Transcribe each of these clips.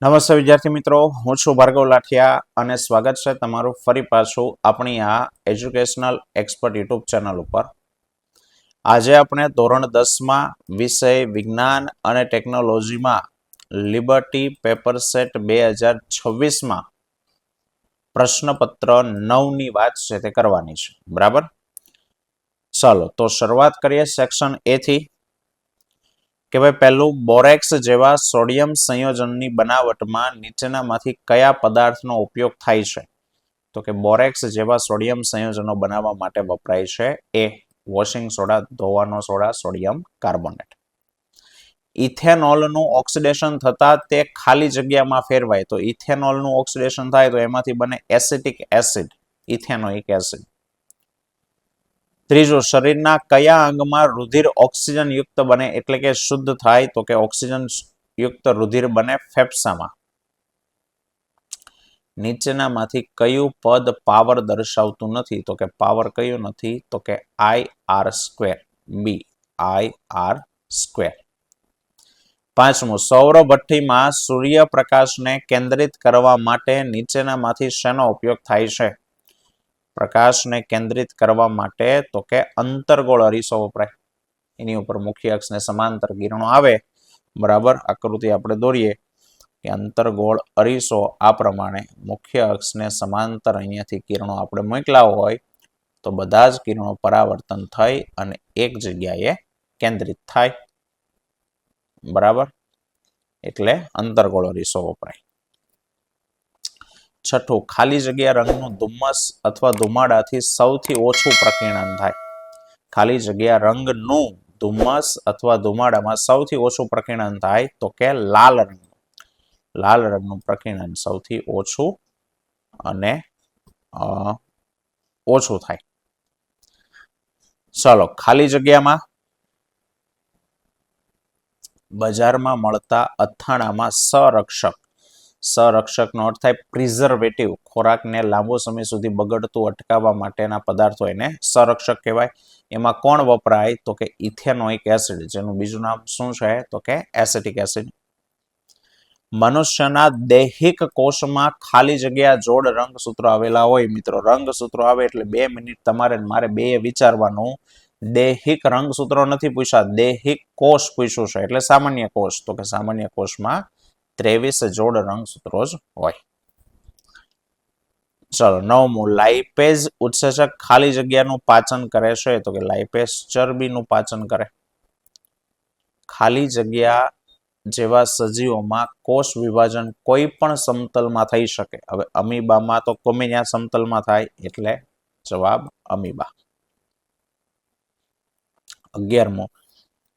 નમસ્તે વિદ્યાર્થી મિત્રો, હું છું ભાર્ગવ લાઠિયા અને સ્વાગત છે તમારું ફરી પાછું આપણી આ એજ્યુકેશનલ એક્સપર્ટ યુટ્યુબ ચેનલ ઉપર. આજે આપણે ધોરણ 10માં વિષય વિજ્ઞાન અને ટેકનોલોજીમાં લિબર્ટી પેપર સેટ 2026માં પ્રશ્નપત્ર 9ની વાત છે તે કરવાની છે. બરાબર, ચાલો તો શરૂઆત કરીએ સેક્શન એ થી કે ભાઈ પહેલું, બોરેક્સ જેવા સોડિયમ સંયોજનની બનાવટમાં નીચેનામાંથી કયા પદાર્થનો ઉપયોગ થાય છે? તો કે બોરેક્સ જેવા સોડિયમ સંયોજનો બનાવવા માટે વપરાય છે એ વોશિંગ સોડા, ધોવાનો સોડા, સોડિયમ કાર્બોનેટ. ઇથેનોલનું ઓક્સિડેશન થતા તે ખાલી જગ્યામાં ફેરવાય તો ઇથેનોલનું ઓક્સિડેશન થાય તો એમાંથી બને એસિટિક એસિડ, ઇથેનોઇક એસિડ. ત્રીજું, શરીરના કયા અંગમાં રુધિર ઓક્સિજન યુક્ત બને એટલે કે શુદ્ધ થાય? તો કે ઓક્સિજન યુક્ત રુધિર બને ફેફસામાં. નીચેનામાંથી કયું પદ પાવર દર્શાવતું નથી? તો કે પાવર કયું નથી? તો કે I/R², બી I/R². પાંચમું, સૌરભઠ્ઠીમાં સૂર્યપ્રકાશને કેન્દ્રિત કરવા માટે નીચેનામાંથી શેનો ઉપયોગ થાય છે? પ્રકાશને કેન્દ્રિત કરવા માટે તો કે અંતર્ગોળ અરીસો વપરાય. એની ઉપર મુખ્ય અક્ષને સમાંતર કિરણો આવે. બરાબર, આકૃતિ આપણે દોરીએ કે અંતર્ગોળ અરીસો આ પ્રમાણે મુખ્ય અક્ષને સમાંતર અહીંયાથી કિરણો આપણે મોકલા હોય તો બધા જ કિરણો પરાવર્તન થઈ અને એક જગ્યાએ કેન્દ્રિત થાય. બરાબર, એટલે અંતર્ગોળ અરીસો વપરાય. છઠ્ઠું, ખાલી જગ્યા રંગનું ધુમ્મસ અથવા ધુમાડાથી સૌથી ઓછું પ્રકીર્ણન થાય. ખાલી જગ્યા રંગનું ધુમ્મસ અથવા ધુમાડામાં સૌથી ઓછું પ્રકીર્ણન થાય તો કે લાલ રંગ. લાલ રંગનું પ્રકીર્ણન સૌથી ઓછું અને ઓછું થાય. ચલો, ખાલી જગ્યામાં બજારમાં મળતા અથાણામાં સંરક્ષકનો અર્થ થાય પ્રિઝર્વેટિવ. ખોરાકને લાંબો સમય સુધી બગડતું અટકાવવા માટેના પદાર્થો એને સંરક્ષક કહેવાય. એમાં કોણ વપરાય? તો કે ઇથેનોઇક એસિડ, જેનું બીજું નામ શું છે? તો કે એસિટિક એસિડ. મનુષ્યના દૈહિક કોષમાં ખાલી જગ્યા જોડ રંગસૂત્રો આવેલા હોય. મિત્રો, રંગસૂત્રો આવે એટલે 2 મિનિટ તમારે મારે બે વિચારવાનું. દૈહિક રંગસૂત્રો નથી પૂછ્યા, દૈહિક કોષ પૂછ્યું છે એટલે સામાન્ય કોષ. તો કે સામાન્ય કોષમાં 23 જોડ રંગસૂત્રો જ હોય. ચલો, નવમું, લાઇપેઝ ઉત્સેચક ખાલી જગ્યાનું પાચન કરે છે. તો કે લાઇપેઝ ચરબીનું પાચન કરે. ખાલી જગ્યા જેવા સજીવોમાં કોષ વિભાજન કોઈ પણ સમતલમાં થઈ શકે. હવે અમીબામાં તો ગમે ત્યાં સમતલમાં થાય એટલે જવાબ અમીબા. 11મો,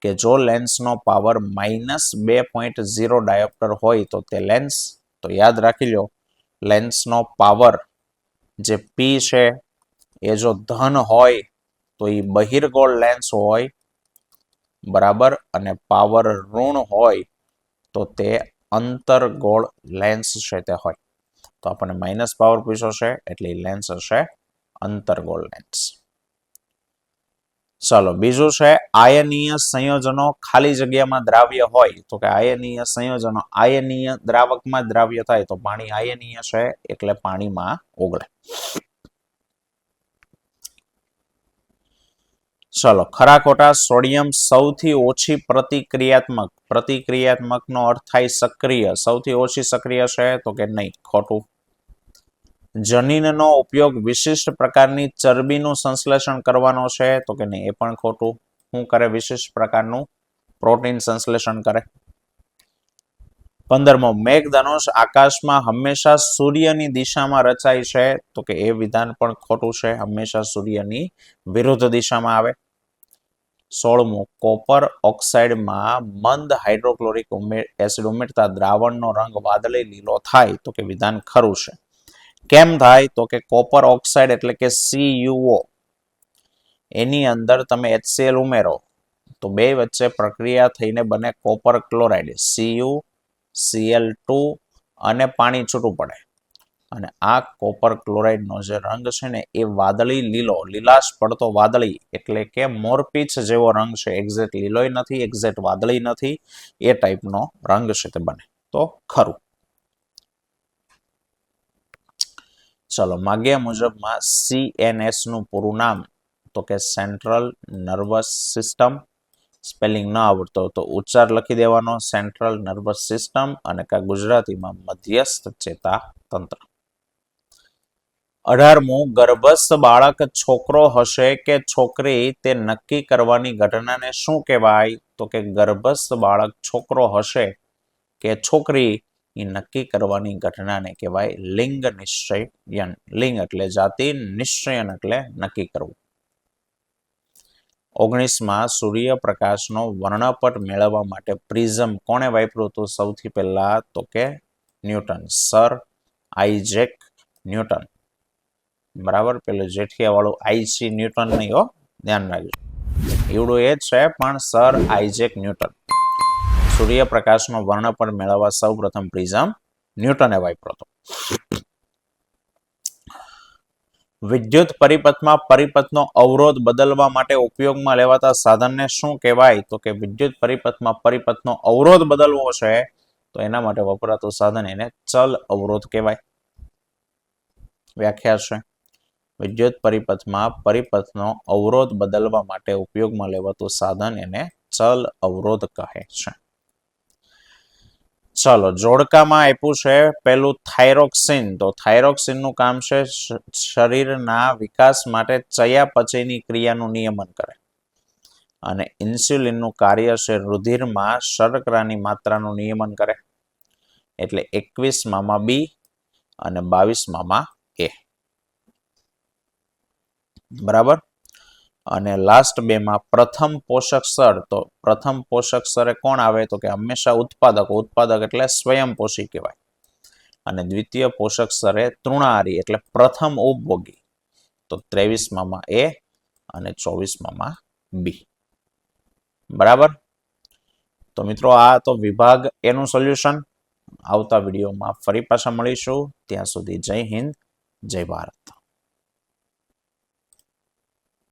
કે જો લેન્સનો પાવર -2.0 ડાયોપ્ટર હોય તો તે લેન્સ, તો યાદ રાખી લો, લેન્સનો પાવર જે P છે એ જો ધન હોય તો એ બહિર્ગોળ લેન્સ હોય. બરાબર, અને પાવર ઋણ હોય તો તે અંતર્ગોળ લેન્સ છે તે હોય. તો આપણને માઇનસ પાવર પૂછ્યો છે એટલે લેન્સ હશે અંતર્ગોળ લેન્સ. ચાલો, બીજું છે આયનીય સંયોજનો ખાલી જગ્યામાં દ્રાવ્ય હોય. તો કે આયનીય સંયોજનો આયનીય દ્રાવકમાં દ્રાવ્ય થાય તો પાણી આયનીય છે એટલે પાણીમાં ઓગળે. ચલો, ખરા ખોટા? સોડિયમ સૌથી ઓછી પ્રતિક્રિયાત્મક નો અર્થ થાય સક્રિય. સૌથી ઓછી સક્રિય છે તો કે નહીં, ખોટું. જનીનનો ઉપયોગ વિશિષ્ટ પ્રકારની ચરબીનું સંશ્લેષણ કરવાનો છે તો કે નહીં, એ પણ ખોટું. શું કરે? વિશિષ્ટ પ્રકારનું પ્રોટીન સંશ્લેષણ કરે. 15મો, મેઘધનુષ આકાશમાં હંમેશા સૂર્યની દિશામાં રચાય છે. તો કે એ વિધાન પણ ખોટું છે, હંમેશા સૂર્યની વિરુદ્ધ દિશામાં આવે. 16મો, કોપર ઓક્સાઇડમાં મંદ હાઇડ્રોક્લોરિક એસિડ ઉમેરતા દ્રાવણનો રંગ વાદળી લીલો થાય. તો કે વિધાન ખરું છે. કેમ થાય? તો કે કોપર ઓક્સાઇડ એટલે કે CuO, એની અંદર તમે HCl ઉમેરો તો બે વચ્ચે પ્રક્રિયા થઈને બને કોપર ક્લોરાઇડ, CuCl2, અને પાણી છૂટું પડે અને આ કોપર ક્લોરાઇડનો જે રંગ છે ને એ વાદળી લીલો, લીલાશ પડતો વાદળી એટલે કે મોરપીંછ જેવો રંગ છે. એક્ઝેક્ટ લીલોય નથી, એક્ઝેક્ટ વાદળી નથી, એ ટાઈપનો રંગ છે તે બને. તો ખરું. ચલો માગ્યા મુજબમાં CNS નું પૂરું નામ તો કે સેન્ટ્રલ નર્વસ સિસ્ટમ. સ્પેલિંગ ન આવડતો તો ઉચ્ચાર લખી દેવાનો સેન્ટ્રલ નર્વસ સિસ્ટમ અને ગુજરાતીમાં મધ્યસ્થ ચેતા તંત્ર. 18મું ગર્ભસ્થ બાળક છોકરો હશે કે છોકરી તે નક્કી કરવાની ઘટનાને શું કહેવાય તો કે ગર્ભસ્થ બાળક છોકરો હશે કે છોકરી એ નક્કી કરવાની ઘટનાને કહેવાય લિંગ નિશ્ચયન. લિંગ એટલે જાતિ, નિશ્ચયન એટલે નક્કી કરવું. 19માં સૂર્યપ્રકાશનો વર્ણપટ મેળવવા માટે પ્રિઝમ કોણે વાપર્યું હતું સૌથી પહેલા તો કે ન્યૂટન, સર આઇઝેક ન્યૂટન. બરાબર, પેલું જેઠિયા વાળું આઈસી ન્યૂટન નહીં હો, ધ્યાન રાખજો. એવડું એ જ છે પણ સર આઇઝેક ન્યૂટન. સૂર્યપ્રકાશનો વર્ણપટ મેળવવા સૌ પ્રથમ પ્રિઝમ ન્યૂટને વાપર્યો હતો. વિદ્યુત પરિપથમાં પરિપથનો અવરોધ બદલવા માટે ઉપયોગમાં લેવાતા સાધનને શું કહેવાય તો કે વિદ્યુત પરિપથમાં પરિપથનો અવરોધ બદલવો છે તો એના માટે વપરાતું સાધન એને ચલ અવરોધ કહેવાય. વ્યાખ્યા છે વિદ્યુત પરિપથમાં પરિપથનો અવરોધ બદલવા માટે ઉપયોગમાં લેવાતું સાધન એને ચલ અવરોધ કહે છે. ચલો જોડકામાં આપ્યું છે પેલું થાઇરોક્સિન. તો થાઇરોક્સિન નું કામ છે શરીરના વિકાસ માટે ચયાપચયની ક્રિયાનું નિયમન કરે અને ઇન્સ્યુલિન નું કાર્ય છે રુધિરમાં શર્કરાની માત્રાનું નિયમન કરે. એટલે 21માં બી અને 22માં એ. બરાબર. અને લાસ્ટ બેમાં પ્રથમ પોષક સ્તર. તો પ્રથમ પોષક સ્તરે કોણ આવે તો કે હંમેશા ઉત્પાદક. ઉત્પાદક એટલે સ્વયંપોષી કહેવાય. અને દ્વિતીય પોષક સ્તરે તૃણાહારી એટલે પ્રથમ ઉપભોગી. તો 23માં એ અને 24માં બી. બરાબર. તો મિત્રો આ તો વિભાગ એનું સોલ્યુશન. આવતા વિડીયોમાં ફરી પાછા મળીશું. ત્યાં સુધી જય હિન્દ, જય ભારત.